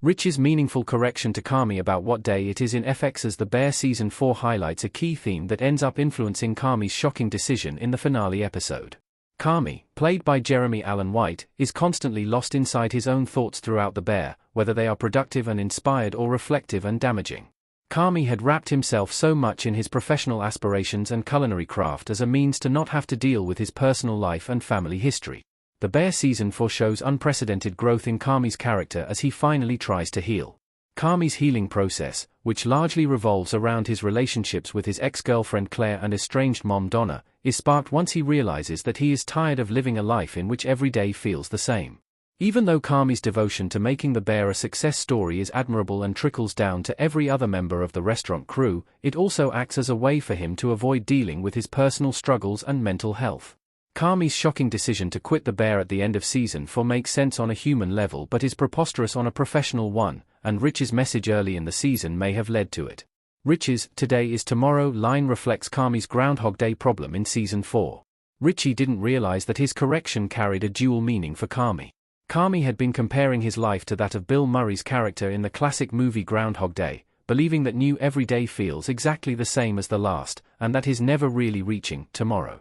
Richie's meaningful correction to Carmy about what day it is in FX's The Bear Season 4 highlights a key theme that ends up influencing Carmy's shocking decision in the finale episode. Carmy, played by Jeremy Allen White, is constantly lost inside his own thoughts throughout The Bear, whether they are productive and inspired or reflective and damaging. Carmy had wrapped himself so much in his professional aspirations and culinary craft as a means to not have to deal with his personal life and family history. The Bear Season 4 shows unprecedented growth in Carmy's character as he finally tries to heal. Carmy's healing process, which largely revolves around his relationships with his ex-girlfriend Claire and estranged mom Donna, is sparked once he realizes that he is tired of living a life in which every day feels the same. Even though Carmy's devotion to making The Bear a success story is admirable and trickles down to every other member of the restaurant crew, it also acts as a way for him to avoid dealing with his personal struggles and mental health. Carmy's shocking decision to quit The Bear at the end of Season 4 makes sense on a human level but is preposterous on a professional one, and Richie's message early in the season may have led to it. Richie's "today is tomorrow" line reflects Carmy's Groundhog Day problem in Season 4. Richie didn't realize that his correction carried a dual meaning for Carmy. Carmy had been comparing his life to that of Bill Murray's character in the classic movie Groundhog Day, believing that new every day feels exactly the same as the last, and that he's never really reaching tomorrow.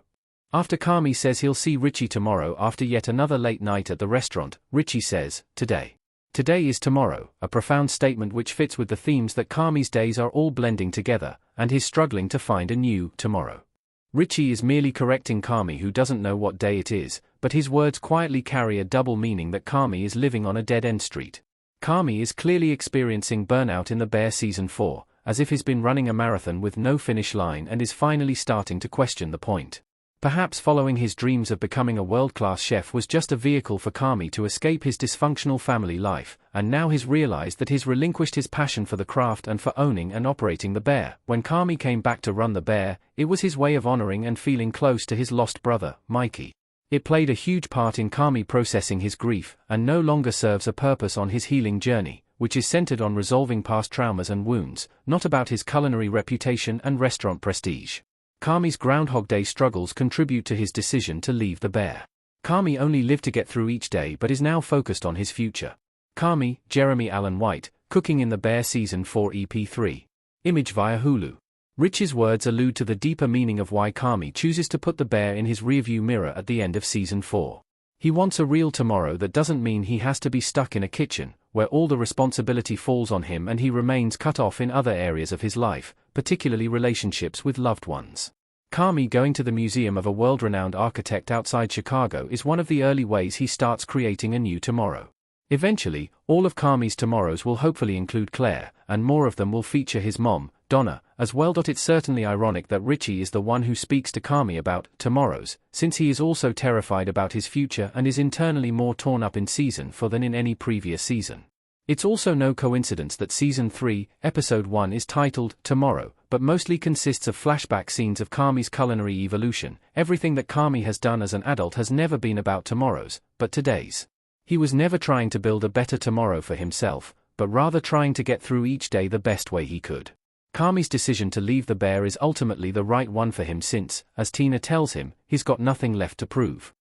After Carmy says he'll see Richie tomorrow after yet another late night at the restaurant, Richie says, "Today. Today is tomorrow," a profound statement which fits with the themes that Carmy's days are all blending together, and his struggling to find a new tomorrow. Richie is merely correcting Carmy, who doesn't know what day it is, but his words quietly carry a double meaning that Carmy is living on a dead-end street. Carmy is clearly experiencing burnout in The Bear Season 4, as if he's been running a marathon with no finish line and is finally starting to question the point. Perhaps following his dreams of becoming a world-class chef was just a vehicle for Carmy to escape his dysfunctional family life, and now he's realized that he's relinquished his passion for the craft and for owning and operating The Bear. When Carmy came back to run The Bear, it was his way of honoring and feeling close to his lost brother, Mikey. It played a huge part in Carmy processing his grief, and no longer serves a purpose on his healing journey, which is centered on resolving past traumas and wounds, not about his culinary reputation and restaurant prestige. Carmy's Groundhog Day struggles contribute to his decision to leave The Bear. Carmy only lived to get through each day but is now focused on his future. Carmy, Jeremy Allen White, cooking in The Bear Season 4 EP3. Image via Hulu. Rich's words allude to the deeper meaning of why Carmy chooses to put The Bear in his rearview mirror at the end of Season 4. He wants a real tomorrow that doesn't mean he has to be stuck in a kitchen, where all the responsibility falls on him and he remains cut off in other areas of his life, particularly relationships with loved ones. Carmy going to the museum of a world-renowned architect outside Chicago is one of the early ways he starts creating a new tomorrow. Eventually, all of Carmy's tomorrows will hopefully include Claire, and more of them will feature his mom, Donna, as well. It's certainly ironic that Richie is the one who speaks to Carmy about tomorrows, since he is also terrified about his future and is internally more torn up in Season 4 than in any previous season. It's also no coincidence that Season 3, Episode 1 is titled Tomorrow, but mostly consists of flashback scenes of Carmy's culinary evolution. Everything that Carmy has done as an adult has never been about tomorrows, but today's. He was never trying to build a better tomorrow for himself, but rather trying to get through each day the best way he could. Carmy's decision to leave The Bear is ultimately the right one for him since, as Tina tells him, he's got nothing left to prove.